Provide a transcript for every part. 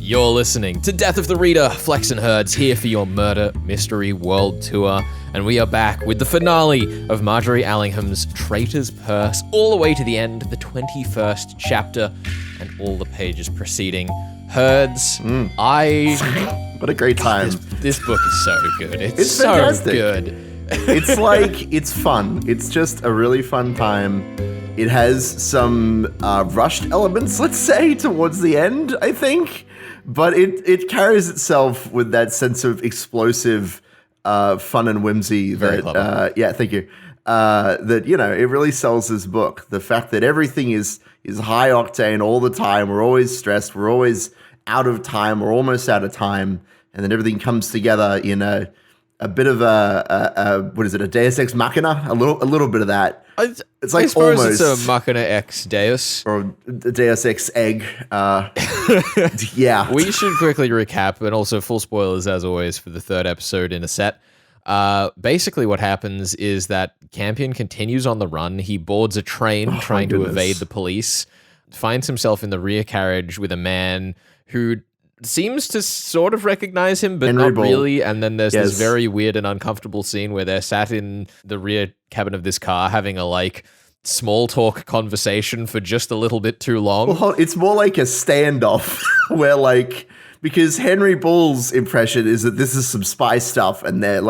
You're listening to Death of the Reader. Flex and Herds here for your Murder Mystery World Tour. And we are back with the finale of Margery Allingham's Traitor's Purse, all the way to the end, the 21st chapter, and all the pages preceding. Herds, What a great time. This book is so good. It's so fantastic. good. It's fun. It's just a really fun time. It has some rushed elements, let's say, towards the end, I think. But it carries itself with that sense of explosive fun and whimsy. Very clever. Thank you. That, it really sells this book. The fact that everything is high octane all the time. We're always stressed. We're always out of time. We're almost out of time. And then everything comes together in a bit of a Deus-Eggs-Machina? A little bit of that. It's like I suppose almost it's a Machina X Deus. or a Deus Ex Egg. Yeah. We should quickly recap, and also full spoilers as always for the third episode in a set. Basically what happens is that Campion continues on the run. He boards a train trying to evade the police, finds himself in the rear carriage with a man who seems to sort of recognize him, but Henry not Bull. really. And then there's this Yes. very weird and uncomfortable scene where they're sat in the rear cabin of this car having a small talk conversation for just a little bit too long. Well, it's more like a standoff where because Henry Bull's impression is that this is some spy stuff and they're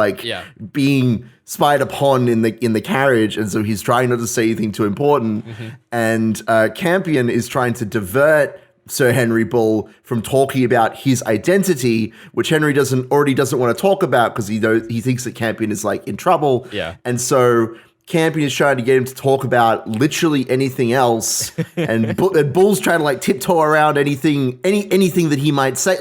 being spied upon in the carriage, and so he's trying not to say anything too important. And Campion is trying to divert Sir Henry Bull from talking about his identity, which Henry doesn't want to talk about because he thinks that Campion is in trouble. Yeah. And so Campion is trying to get him to talk about literally anything else, and Bull's trying to tiptoe around anything that he might say.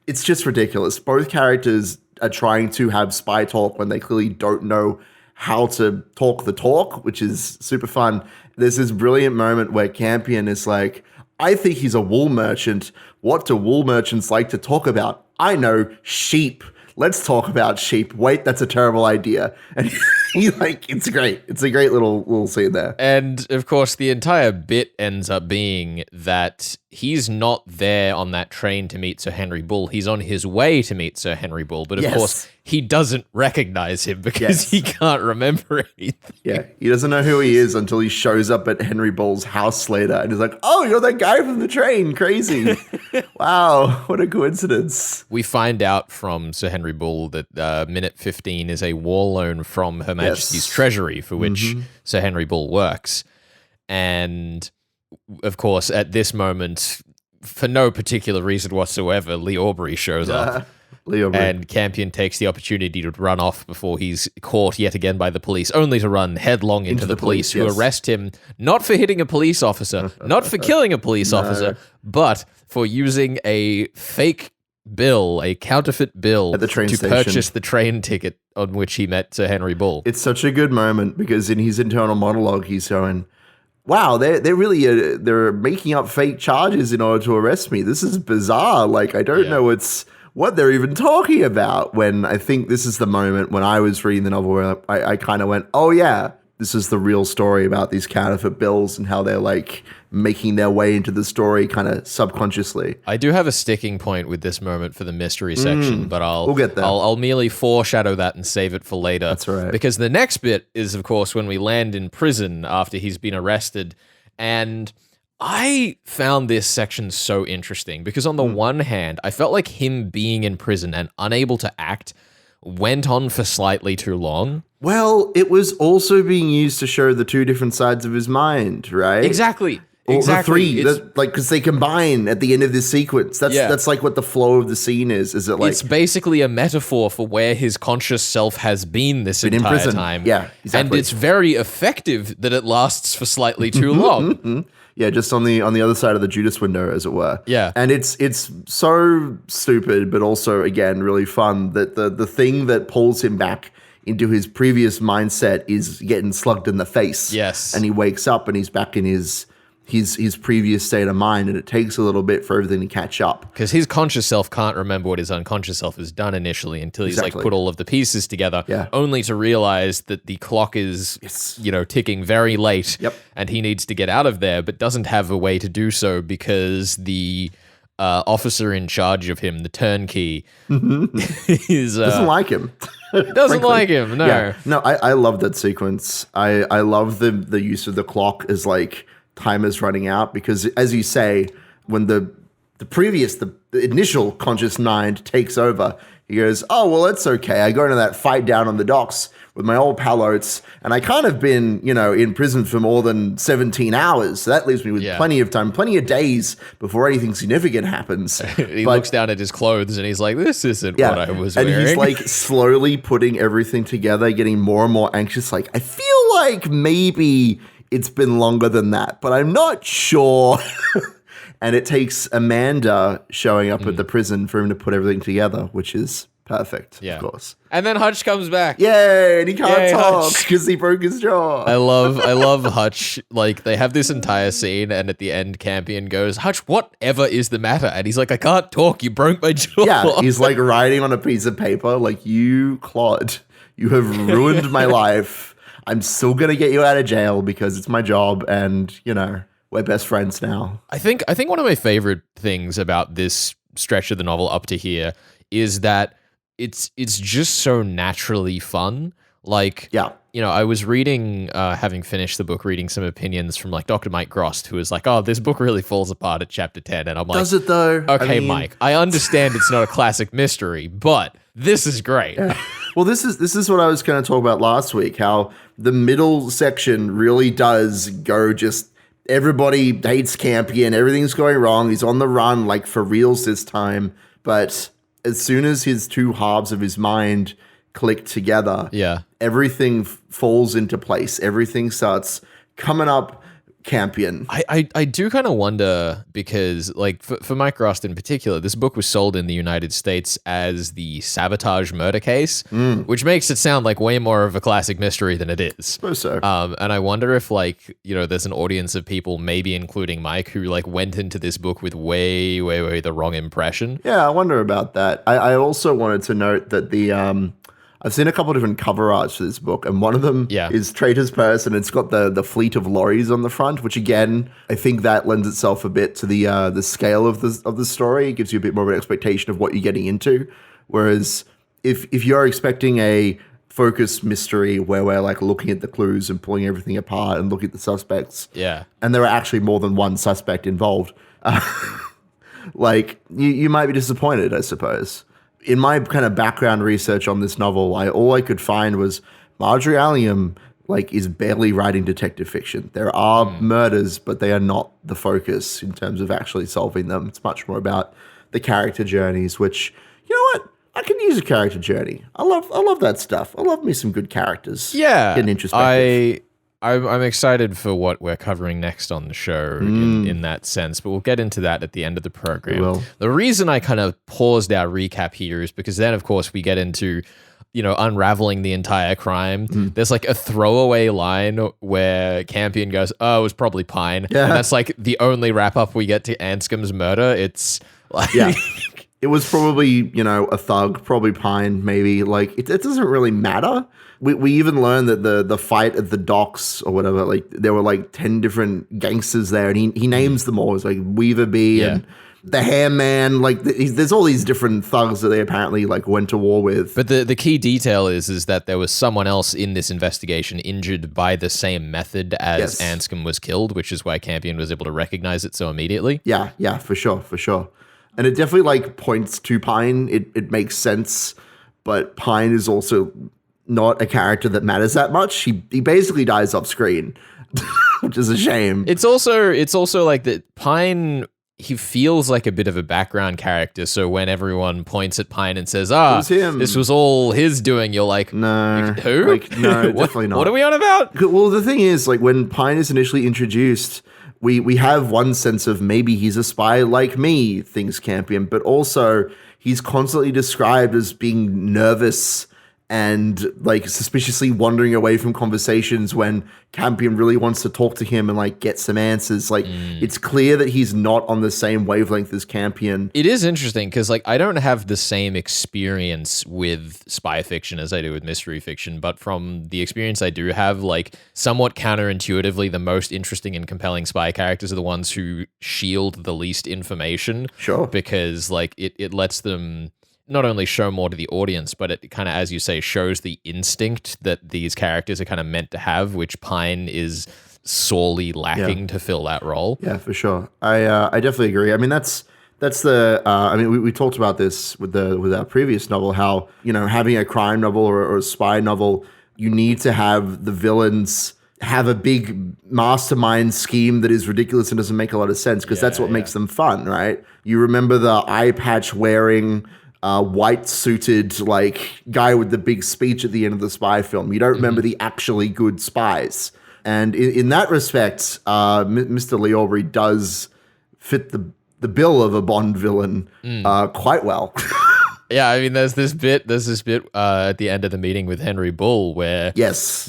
It's just ridiculous. Both characters are trying to have spy talk when they clearly don't know how to talk the talk, which is super fun. There's this brilliant moment where Campion is like, I think he's a wool merchant. What do wool merchants like to talk about? I know, sheep. Let's talk about sheep. Wait, that's a terrible idea. And it's great. It's a great little scene there. And of course, the entire bit ends up being that he's not there on that train to meet Sir Henry Bull. He's on his way to meet Sir Henry Bull. But of course, he doesn't recognize him because he can't remember anything. Yeah, he doesn't know who he is until he shows up at Henry Bull's house later and is like, oh, you're that guy from the train. Crazy. Wow, what a coincidence. We find out from Sir Henry Bull that minute 15 is a war loan from Her Majesty's Treasury for which Sir Henry Bull works. And of course, at this moment, for no particular reason whatsoever, Lee Aubrey shows up. Lee Aubrey. And Campion takes the opportunity to run off before he's caught yet again by the police, only to run headlong into the police, who arrest him not for hitting a police officer, not for killing a police officer, but for using a fake bill, a counterfeit bill, at the train to station. purchase the train ticket on which he met Sir Henry Bull. It's such a good moment because in his internal monologue, he's going, wow, they're really they're making up fake charges in order to arrest me. This is bizarre. I don't know what they're even talking about. When I think this is the moment when I was reading the novel where I kind of went, oh yeah, this is the real story about these counterfeit bills and how they're making their way into the story kind of subconsciously. I do have a sticking point with this moment for the mystery section, but we'll get there. I'll merely foreshadow that and save it for later. That's right. Because the next bit is, of course, when we land in prison after he's been arrested. And I found this section so interesting because on the one hand, I felt like him being in prison and unable to act went on for slightly too long. Well, it was also being used to show the two different sides of his mind, right? Exactly. Or the three, because they combine at the end of this sequence. That's what the flow of the scene is. Is it it's basically a metaphor for where his conscious self has been this entire in prison. time. Yeah, exactly. And it's very effective that it lasts for slightly too long. Yeah, just on the other side of the Judas window, as it were. Yeah. And it's so stupid, but also, again, really fun that the thing that pulls him back into his previous mindset is getting slugged in the face. Yes. And he wakes up and he's back in his previous state of mind, and it takes a little bit for everything to catch up. Because his conscious self can't remember what his unconscious self has done initially until he's put all of the pieces together, only to realize that the clock is, ticking very late, and he needs to get out of there, but doesn't have a way to do so because the officer in charge of him, the turnkey, is Doesn't like him. doesn't like him. No, Yeah. No, I love that sequence. I love the use of the clock as like timers running out, because as you say, when the initial conscious mind takes over, he goes, oh, well, that's okay. I got into that fight down on the docks with my old pal Oates, and I kind of been, in prison for more than 17 hours. So that leaves me with plenty of time, plenty of days before anything significant happens. He looks down at his clothes and he's like, this isn't what I was wearing. And he's like slowly putting everything together, getting more and more anxious. Like, I feel like maybe it's been longer than that, but I'm not sure. And it takes Amanda showing up at the prison for him to put everything together, which is perfect, of course. And then Hutch comes back. Yay, and he can't talk because he broke his jaw. I love Hutch. Like, they have this entire scene, and at the end, Campion goes, Hutch, whatever is the matter? And he's like, I can't talk. You broke my jaw. Yeah, he's like writing on a piece of paper, like, you clod. You have ruined my life. I'm still going to get you out of jail because it's my job, and, we're best friends now. I think one of my favorite things about this stretch of the novel up to here is that it's just so naturally fun. Like, I was reading, having finished the book, reading some opinions from like Dr. Mike Grost, who was like, oh, this book really falls apart at chapter 10. And I'm like, does it though? Okay, Mike, I understand it's not a classic mystery, but this is great. Yeah. Well, this is what I was going to talk about last week, how the middle section really does go just everybody hates Campion, everything's going wrong, he's on the run, like for reals this time. But as soon as his two halves of his mind click together, everything falls into place. Everything starts coming up Campion. I do kind of wonder, because like for Mike Rost in particular, this book was sold in the United States as the Sabotage murder case, which makes it sound like way more of a classic mystery than it is. I suppose so. And I wonder if there's an audience of people, maybe including Mike, who like went into this book with way the wrong impression. Yeah, I wonder about that. I also wanted to note that the I've seen a couple of different cover arts for this book, and one of them is Traitor's purse, and it's got the fleet of lorries on the front, which again, I think that lends itself a bit to the scale of the story. It gives you a bit more of an expectation of what you're getting into. Whereas if you're expecting a focused mystery where we're like looking at the clues and pulling everything apart and looking at the suspects, and there are actually more than one suspect involved, like you might be disappointed, I suppose. In my kind of background research on this novel, all I could find was Margery Allingham is barely writing detective fiction. There are murders, but they are not the focus in terms of actually solving them. It's much more about the character journeys, which, you know what? I can use a character journey. I love that stuff. I love me some good characters. Yeah. Getting introspective. I'm excited for what we're covering next on the show in that sense, but we'll get into that at the end of the program. We will. The reason I kind of paused our recap here is because then, of course, we get into, unraveling the entire crime. There's like a throwaway line where Campion goes, oh, it was probably Pine. Yeah. And that's like the only wrap up we get to Anscombe's murder. It's like... Yeah. It was probably, a thug, probably Pine, maybe. Like, it doesn't really matter. We even learned that the fight at the docks or whatever, like, there were like 10 different gangsters there, and he names them all. It's like Weaver Bee and the Hair Man. Like, there's all these different thugs that they apparently like went to war with. But the key detail is that there was someone else in this investigation injured by the same method as Anscombe was killed, which is why Campion was able to recognize it so immediately. Yeah, for sure. And it definitely like points to Pine. It makes sense, but Pine is also not a character that matters that much. He basically dies off screen, which is a shame. It's also like that Pine, he feels like a bit of a background character. So when everyone points at Pine and says, this was all his doing, you're like, no, who? No, definitely not. What are we on about? Well, the thing is, like, when Pine is initially introduced, we have one sense of maybe he's a spy like me, thinks Campion, but also he's constantly described as being nervous and like suspiciously wandering away from conversations when Campion really wants to talk to him and like get some answers. Like it's clear that he's not on the same wavelength as Campion. It is interesting because like I don't have the same experience with spy fiction as I do with mystery fiction, but from the experience I do have, like somewhat counterintuitively, the most interesting and compelling spy characters are the ones who shield the least information. Sure. Because like it lets them not only show more to the audience, but it kind of, as you say, shows the instinct that these characters are kind of meant to have, which Pine is sorely lacking to fill that role. Yeah, for sure. I definitely agree. I mean, that's the. I mean, we talked about this with our previous novel. How having a crime novel or a spy novel, you need to have the villains have a big mastermind scheme that is ridiculous and doesn't make a lot of sense because that's what makes them fun, right? You remember the eye patch wearing, white suited like guy with the big speech at the end of the spy film. You don't remember the actually good spies. And in that respect, Mr. Lee Aubrey does fit the bill of a Bond villain quite well. Yeah, I mean, there's this bit at the end of the meeting with Henry Bull where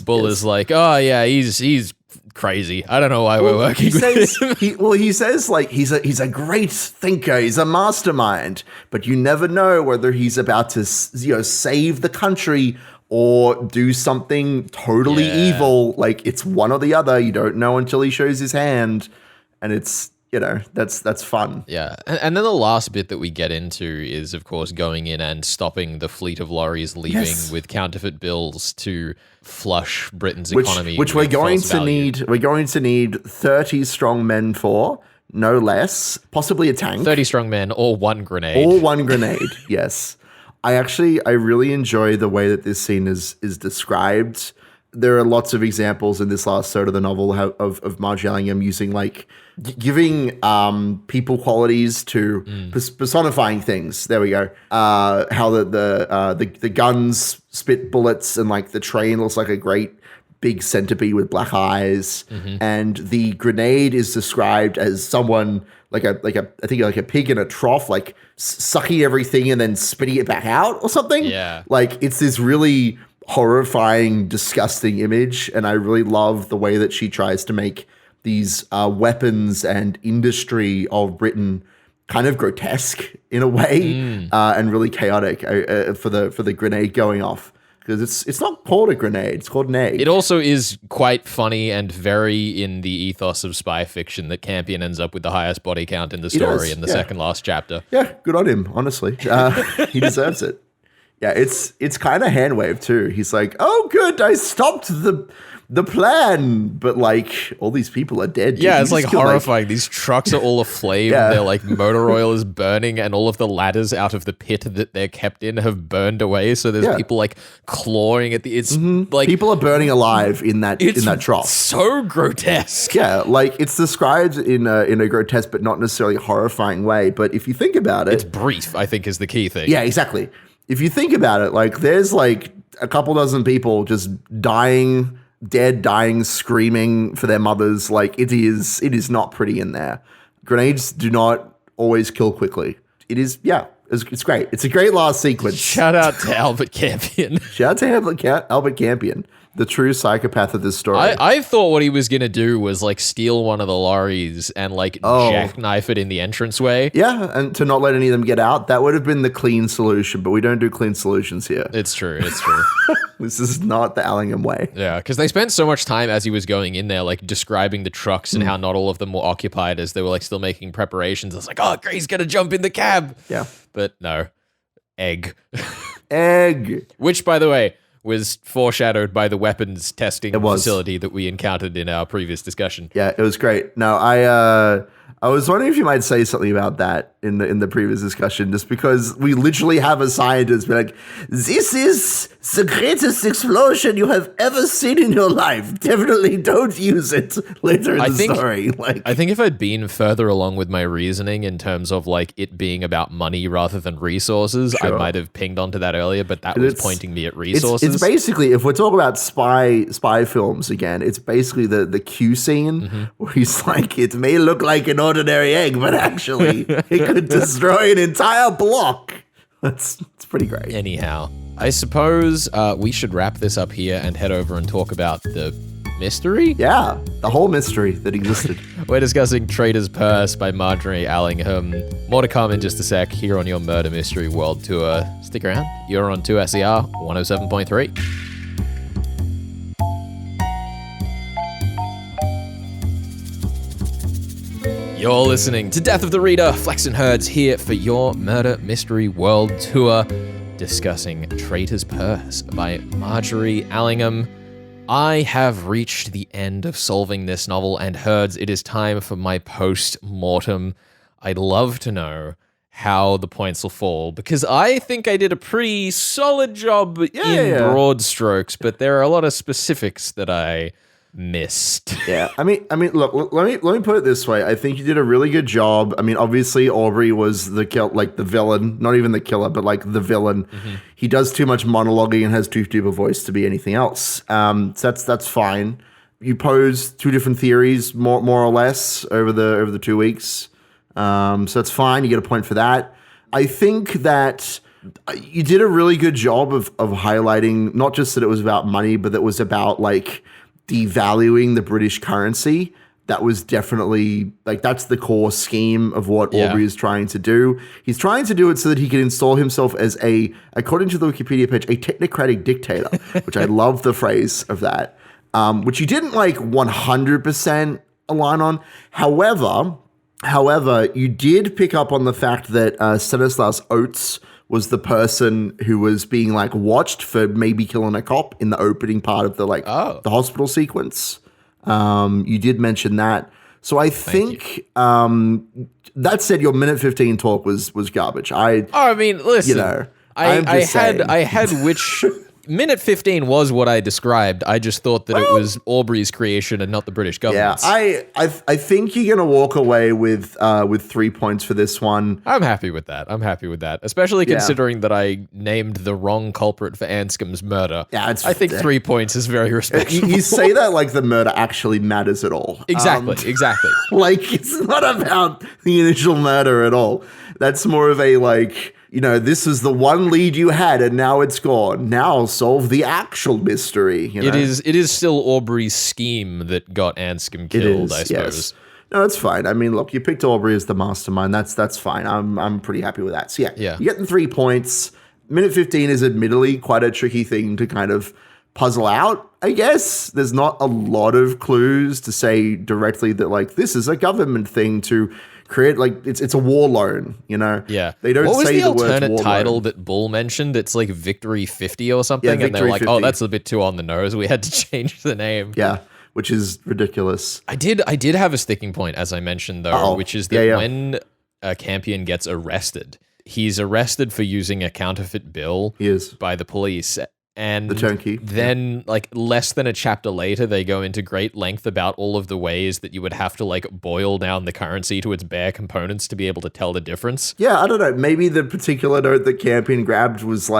Bull is like, oh yeah, he's crazy. I don't know why we're working with him. He says like he's a great thinker, he's a mastermind, but you never know whether he's about to save the country or do something totally evil. Like it's one or the other. You don't know until he shows his hand, and it's that's fun. Yeah. And then the last bit that we get into is, of course, going in and stopping the fleet of lorries leaving with counterfeit bills to flush Britain's economy. Which we're going to need 30 strong men for, no less, possibly a tank. 30 strong men or one grenade. Yes. I really enjoy the way that this scene is described. There are lots of examples in this last third of the novel of Margery Allingham using like giving people qualities to personifying things. There we go. How the guns spit bullets and like the train looks like a great big centipede with black eyes, and the grenade is described as someone like a pig in a trough, like sucking everything and then spitting it back out or something. Yeah, like it's this really horrifying, disgusting image, and I really love the way that she tries to make these weapons and industry of Britain kind of grotesque in a way, and really chaotic for the grenade going off. Because it's not called a grenade, it's called an egg. It also is quite funny and very in the ethos of spy fiction that Campion ends up with the highest body count in the story in the second last chapter. Yeah, good on him, honestly. He deserves it. Yeah, it's kind of hand waved too. He's like, "Oh, good, I stopped the plan," but like all these people are dead. Dude. Yeah, it's like horrifying. These trucks are all aflame. They're like motor oil is burning, and all of the ladders out of the pit that they're kept in have burned away. So there's people like clawing at the. It's like people are burning alive in that trough. So grotesque. Yeah, like it's described in a grotesque but not necessarily horrifying way. But if you think about it, it's brief. I think is the key thing. Yeah, exactly. If you think about it, like there's like a couple dozen people just dying, screaming for their mothers. Like it is not pretty in there. Grenades do not always kill quickly. It is, it's great. It's a great last sequence. Shout out to Albert Campion. Shout out to Albert Campion, the true psychopath of this story. I thought what he was going to do was like steal one of the lorries and like jackknife it in the entranceway. Yeah, and to not let any of them get out. That would have been the clean solution, but we don't do clean solutions here. It's true. This is not the Allingham way. Yeah, because they spent so much time as he was going in there, like describing the trucks and how not all of them were occupied as they were like still making preparations. I was like, oh, great, he's going to jump in the cab. Yeah. But no. Egg. Which, by the way, was foreshadowed by the weapons testing facility that we encountered in our previous discussion. Yeah, it was great. No, I was wondering if you might say something about that in the previous discussion, just because we literally have a scientist be like, "This is the greatest explosion you have ever seen in your life. Definitely don't use it later in the story." Like, I think if I'd been further along with my reasoning in terms of like it being about money rather than resources, I might have pinged onto that earlier, but that was pointing me at resources. It's basically, if we're talking about spy films again, it's basically the Q scene where he's like, "It may look like an ordinary egg, but actually it could destroy an entire block." It's pretty great. Anyhow, I suppose we should wrap this up here and head over and talk about the mystery? Yeah, the whole mystery that existed. We're discussing Traitor's Purse by Margery Allingham. More to come in just a sec here on your Murder Mystery World Tour. Stick around. You're on 2SER 107.3. You're listening to Death of the Reader. Flex and Herds here for your Murder Mystery World Tour, discussing Traitor's Purse by Margery Allingham. I have reached the end of solving this novel, and Herds, it is time for my post-mortem. I'd love to know how the points will fall, because I think I did a pretty solid job in broad strokes, but there are a lot of specifics that I missed. Yeah, I mean, look, let me put it this way. I think you did a really good job. I mean, obviously Aubrey was the villain, not even the killer, but like the villain. Mm-hmm. He does too much monologuing and has too deep a voice to be anything else. So that's fine. You posed two different theories, more or less, over the 2 weeks. So that's fine. You get a point for that. I think that you did a really good job of highlighting not just that it was about money, but that it was about like devaluing the British currency. That was definitely that's the core scheme of what Aubrey is trying to do. He's trying to do it so that he can install himself as according to the Wikipedia page, a technocratic dictator, which I love the phrase of that, which you didn't 100% align on. However, you did pick up on the fact that Stanislaus Oates was the person who was being watched for maybe killing a cop in the opening part of the the hospital sequence. You did mention that. So I think that said, your minute 15 talk was garbage. I mean, listen, I had which minute 15 was what I described. I just thought that it was Aubrey's creation and not the British government's. Yeah, I think you're gonna walk away with 3 points for this one. I'm happy with that. Especially considering that I named the wrong culprit for Anscombe's murder. Yeah, I think 3 points is very respectable. You say that like the murder actually matters at all. Exactly. It's not about the initial murder at all. That's more of a this is the one lead you had and now it's gone. Now solve the actual mystery. It is still Aubrey's scheme that got Anscombe killed, I suppose. Yes. No, it's fine. I mean, look, you picked Aubrey as the mastermind. That's fine. I'm pretty happy with that. So yeah. You're getting 3 points. Minute 15 is admittedly quite a tricky thing to kind of puzzle out, I guess. There's not a lot of clues to say directly that this is a government thing to create, it's a war loan, Yeah. They don't what was say the words alternate war title loan. That Bull mentioned? It's Victory 50 or something. Yeah, and they're like, 50. oh, that's a bit too on the nose. We had to change the name. Yeah, which is ridiculous. I did have a sticking point, as I mentioned, though, which is that when Campion gets arrested, he's arrested for using a counterfeit bill by the police. And the turnkey. Then, less than a chapter later, they go into great length about all of the ways that you would have to, boil down the currency to its bare components to be able to tell the difference. Yeah, I don't know. Maybe the particular note that Campion grabbed was,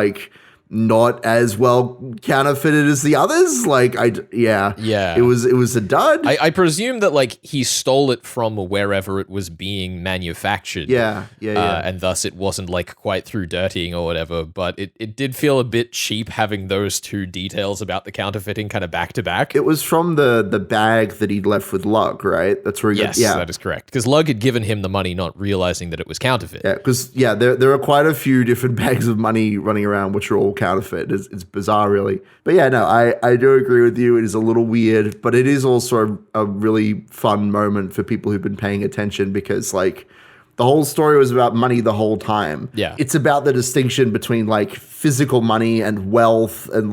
not as well counterfeited as the others. It was a dud. I presume that he stole it from wherever it was being manufactured. Yeah. And thus it wasn't quite through dirtying or whatever, but it did feel a bit cheap having those two details about the counterfeiting kind of back to back. It was from the bag that he'd left with Lug, right? That's where he got, that is correct. Because Lug had given him the money, not realizing that it was counterfeit. Yeah, because there are quite a few different bags of money running around, which are all counterfeit. It's bizarre, really. But yeah, no, I do agree with you. It is a little weird, but it is also a really fun moment for people who've been paying attention, because the whole story was about money the whole time. Yeah. It's about the distinction between physical money and wealth and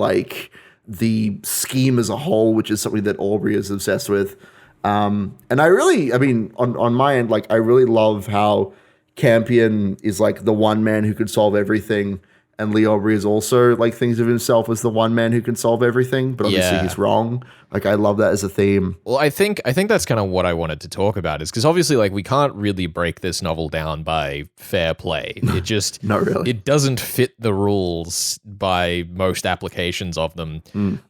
the scheme as a whole, which is something that Aubrey is obsessed with. And on my end, I really love how Campion is the one man who could solve everything, and Lee Aubrey is also thinks of himself as the one man who can solve everything, but obviously he's wrong. I love that as a theme. Well, I think that's kind of what I wanted to talk about, is because obviously we can't really break this novel down by fair play. It just not really. It doesn't fit the rules by most applications of them.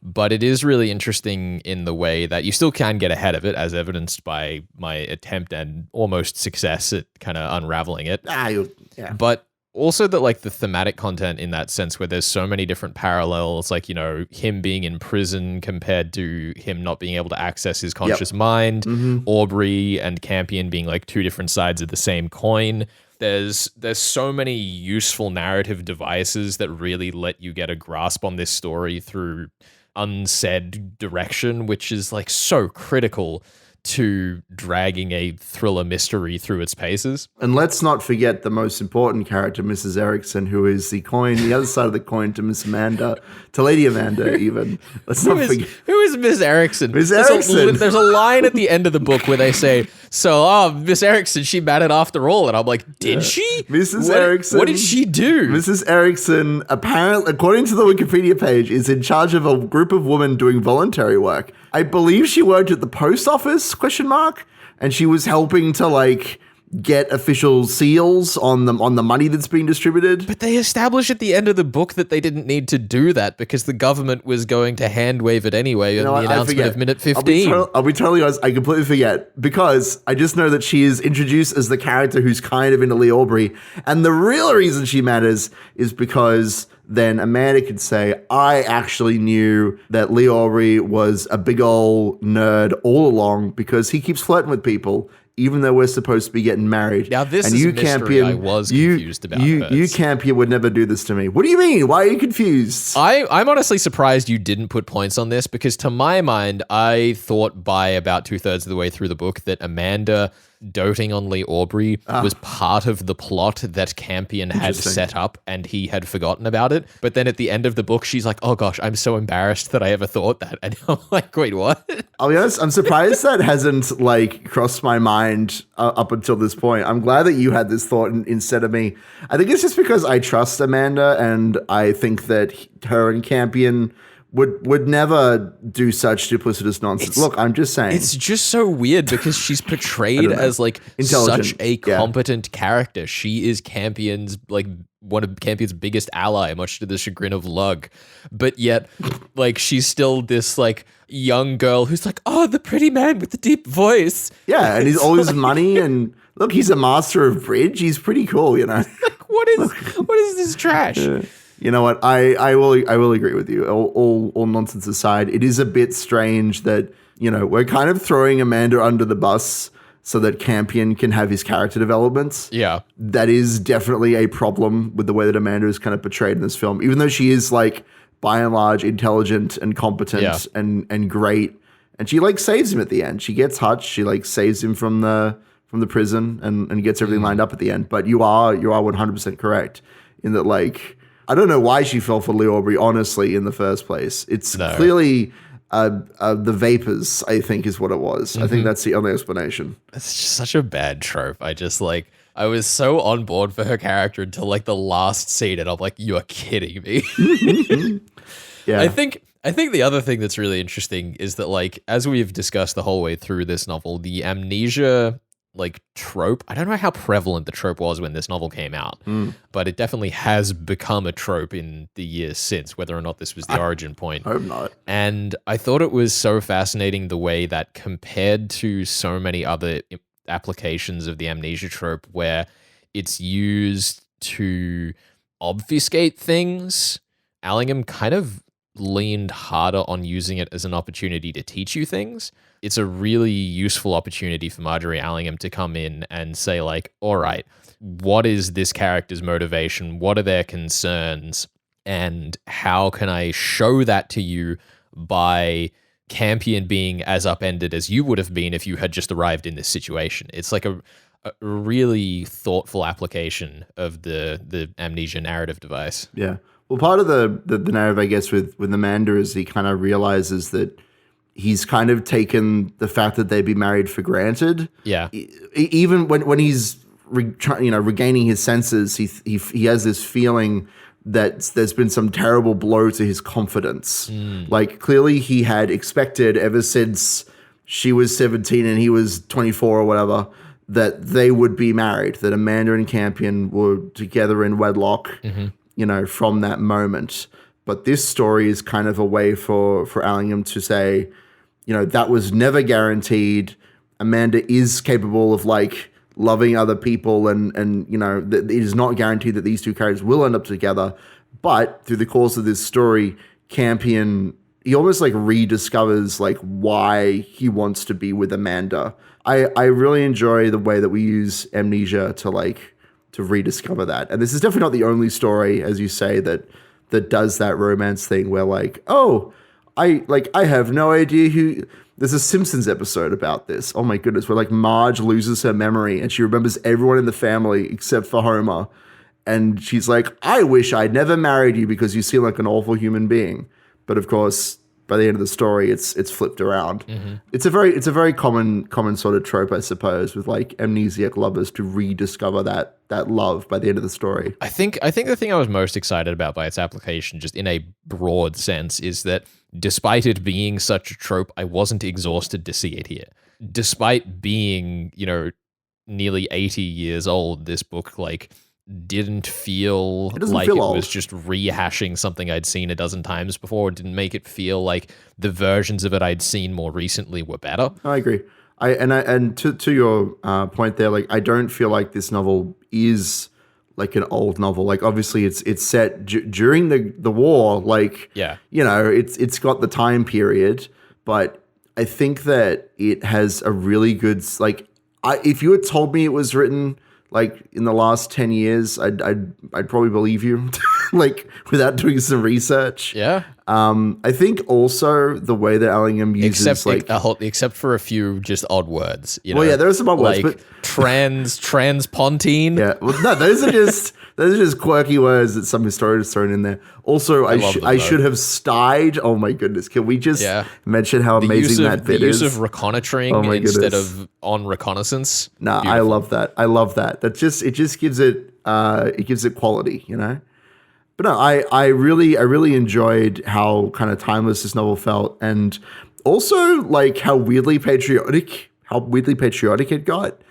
But it is really interesting in the way that you still can get ahead of it, as evidenced by my attempt and almost success at kind of unraveling it. Yeah. But also that like the thematic content in that sense where there's so many different parallels, like, you know, him being in prison compared to him not being able to access his conscious mind, Aubrey and Campion being like two different sides of the same coin. There's so many useful narrative devices that really let you get a grasp on this story through unsaid direction, which is like so critical to dragging a thriller mystery through its paces. And let's not forget the most important character, Mrs. Erickson, who is the other side of the coin to Miss Amanda, to Lady Amanda even. Let's not forget. Who is Miss Erickson? Miss Erickson. There's a line at the end of the book where they say, Miss Erickson, she mattered after all. And I'm like, did she? Mrs. Erickson. What did she do? Mrs. Erickson, apparently, according to the Wikipedia page, is in charge of a group of women doing voluntary work. I believe she worked at the post office, ? And she was helping to like get official seals on the money that's being distributed. But they established at the end of the book that they didn't need to do that because the government was going to hand wave it anyway in the announcement of minute 15. I'll be totally honest, I completely forget because I just know that she is introduced as the character who's kind of into Lee Aubrey. And the real reason she matters is because then Amanda could say, I actually knew that Lee Aubrey was a big ol' nerd all along because he keeps flirting with people, even though we're supposed to be getting married. Now, this is a mystery Campion, I was confused about. You Campion would never do this to me. What do you mean? Why are you confused? I'm honestly surprised you didn't put points on this because to my mind, I thought by about 2/3 of the way through the book that Amanda doting on Lee Aubrey was part of the plot that Campion had set up and he had forgotten about it. But then at the end of the book, she's like, oh gosh, I'm so embarrassed that I ever thought that. And I'm like, wait, what? I'll be honest, I'm surprised that hasn't like crossed my mind up until this point. I'm glad that you had this thought instead of me. I think it's just because I trust Amanda and I think that her and Campion would never do such duplicitous nonsense. Look, I'm just saying. It's just so weird because she's portrayed as like such a competent character. She is Campion's like one of Campion's biggest ally, much to the chagrin of Lug. But yet, like, she's still this like young girl who's like, oh, the pretty man with the deep voice. Yeah, and he's all his money and look, he's a master of bridge. He's pretty cool, you know. Like, what is this trash? You know what? I will agree with you. All nonsense aside, it is a bit strange that, you know, we're kind of throwing Amanda under the bus so that Campion can have his character developments. Yeah. That is definitely a problem with the way that Amanda is kind of portrayed in this film. Even though she is like by and large intelligent and competent and great. And she like saves him at the end. She gets Hutch. She like saves him from the prison and gets everything lined up at the end. But you are 100% correct in that, like, I don't know why she fell for Lee Aubrey, honestly, in the first place. It's clearly the vapors, I think, is what it was. I think that's the only explanation. It's just such a bad trope. I was so on board for her character until like the last scene, and I'm like, you are kidding me. Yeah. I think the other thing that's really interesting is that, like, as we've discussed the whole way through this novel, the amnesia like trope, I don't know how prevalent the trope was when this novel came out, but it definitely has become a trope in the years since, whether or not this was the origin point. I hope not. And I thought it was so fascinating the way that compared to so many other applications of the amnesia trope where it's used to obfuscate things, Allingham kind of leaned harder on using it as an opportunity to teach you things. It's a really useful opportunity for Margery Allingham to come in and say, like, all right, what is this character's motivation? What are their concerns? And how can I show that to you by Campion being as upended as you would have been if you had just arrived in this situation? It's like a really thoughtful application of the amnesia narrative device. Yeah. Well, part of the narrative, I guess, with Amanda is he kind of realizes that he's kind of taken the fact that they'd be married for granted. Yeah. Even when he's regaining his senses, he has this feeling that there's been some terrible blow to his confidence. Like, clearly he had expected ever since she was 17 and he was 24 or whatever that they would be married, that Amanda and Campion were together in wedlock, you know, from that moment. But this story is kind of a way for Allingham to say, you know, that was never guaranteed. Amanda is capable of like loving other people, and you know, it is not guaranteed that these two characters will end up together. But through the course of this story, Campion, he almost like rediscovers like why he wants to be with Amanda. I really enjoy the way that we use amnesia to rediscover that. And this is definitely not the only story, as you say, that does that romance thing where like, oh, I have no idea who. There's a Simpsons episode about this. Oh my goodness, where like Marge loses her memory and she remembers everyone in the family except for Homer. And she's like, I wish I'd never married you because you seem like an awful human being. But of course, by the end of the story, it's flipped around. Mm-hmm. It's a very common sort of trope, I suppose, with like amnesiac lovers to rediscover that love by the end of the story. I think the thing I was most excited about by its application, just in a broad sense, is that despite it being such a trope, I wasn't exhausted to see it here. Despite being, you know, nearly 80 years old, this book like didn't feel like it was just rehashing something I'd seen a dozen times before. It didn't make it feel like the versions of it I'd seen more recently were better. I agree. And to your point there, like I don't feel like this novel is like an old novel. Like obviously it's set during the war. Like you know, it's got the time period, but I think that it has a really good like. If you had told me it was written like in the last 10 years, I'd probably believe you, like without doing some research. Yeah. I think also the way that Allingham uses except for a few just odd words. You know? Well, yeah, there are some odd words, like but transpontine. Yeah, well, no, those are just quirky words that some historians thrown in there. Also, I should have styed. Oh my goodness, can we just mention how amazing that bit is? The use of reconnoitering instead of on reconnaissance. No, I love that. I love that. It just gives it quality, you know. But no, I really enjoyed how kind of timeless this novel felt, and also like how weirdly patriotic it got.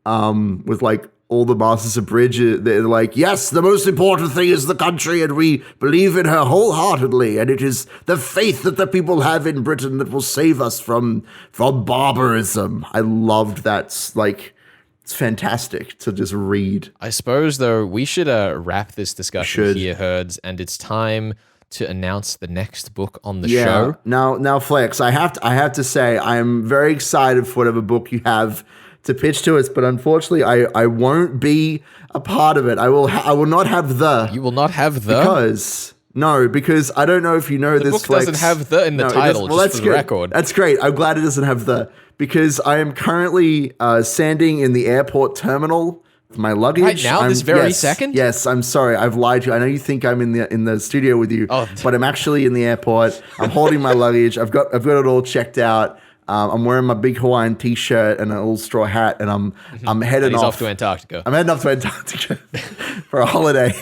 With like all the Masters of Bridge, they're like, yes, the most important thing is the country, and we believe in her wholeheartedly, and it is the faith that the people have in Britain that will save us from barbarism. I loved that. Like, it's fantastic to just read. I suppose, though, we should wrap this discussion here, Herds, and it's time to announce the next book on the show. Now, Flex, I have to say, I'm very excited for whatever book you have to pitch to us, but unfortunately, I won't be a part of it. I will not have the. You will not have the? Because I don't know if you know this, book Flex. Doesn't have the in the title, just for the record. That's great. I'm glad it doesn't have the, because I am currently standing in the airport terminal with my luggage. Right now, this very second? Yes, I'm sorry. I've lied to you. I know you think I'm in the studio with you, but I'm actually in the airport. I'm holding my luggage. I've got it all checked out. I'm wearing my big Hawaiian t-shirt and an old straw hat, and I'm heading off to Antarctica. I'm heading off to Antarctica for a holiday.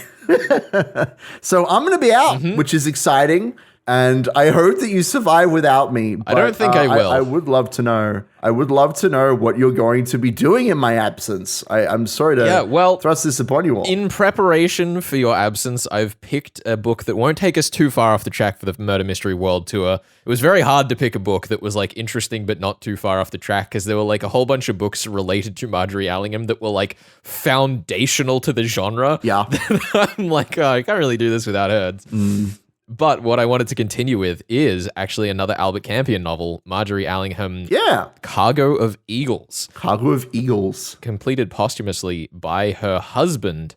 So I'm going to be out, which is exciting. And I hope that you survive without me. But, I don't think I will. I would love to know. I would love to know what you're going to be doing in my absence. I'm sorry to thrust this upon you all. In preparation for your absence, I've picked a book that won't take us too far off the track for the Murder Mystery World Tour. It was very hard to pick a book that was like interesting but not too far off the track, because there were like a whole bunch of books related to Margery Allingham that were like foundational to the genre. Yeah. I'm like, I can't really do this without Herds. But what I wanted to continue with is actually another Albert Campion novel, Margery Allingham. Yeah. Cargo of Eagles. Cargo of Eagles. Completed posthumously by her husband,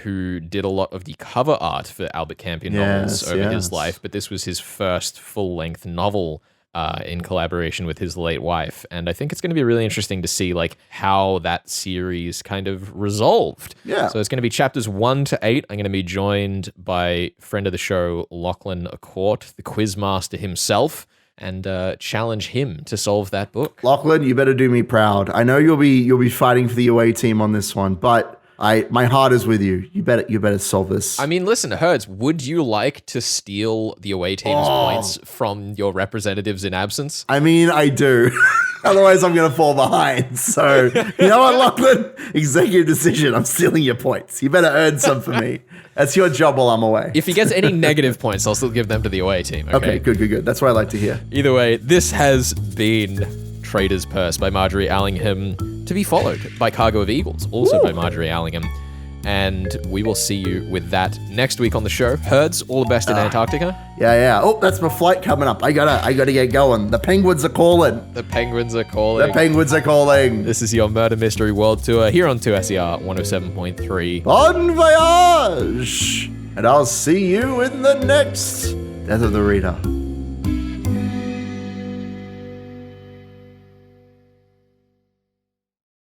who did a lot of the cover art for Albert Campion novels over his life. But this was his first full-length novel in collaboration with his late wife. And I think it's going to be really interesting to see like how that series kind of resolved. Yeah. So it's going to be chapters 1 to 8. I'm going to be joined by friend of the show, Lachlan Accourt, the quizmaster himself, and challenge him to solve that book. Lachlan, you better do me proud. I know you'll be fighting for the away team on this one, but my heart is with you. You better solve this. I mean, listen, Herds, would you like to steal the away team's points from your representatives in absence? I mean, I do. Otherwise, I'm going to fall behind. So, you know what, Lachlan? Executive decision. I'm stealing your points. You better earn some for me. That's your job while I'm away. If he gets any negative points, I'll still give them to the away team. Okay, good. That's what I like to hear. Either way, this has been Traitor's Purse by Margery Allingham, to be followed by Cargo of Eagles, also by Margery Allingham. And we will see you with that next week on the show. Herds, all the best in Antarctica. Yeah. Oh, that's my flight coming up. I gotta get going. The penguins are calling. The penguins are calling. The penguins are calling. This is your Murder Mystery World Tour here on 2SER 107.3. Bon voyage! And I'll see you in the next Death of the Reader.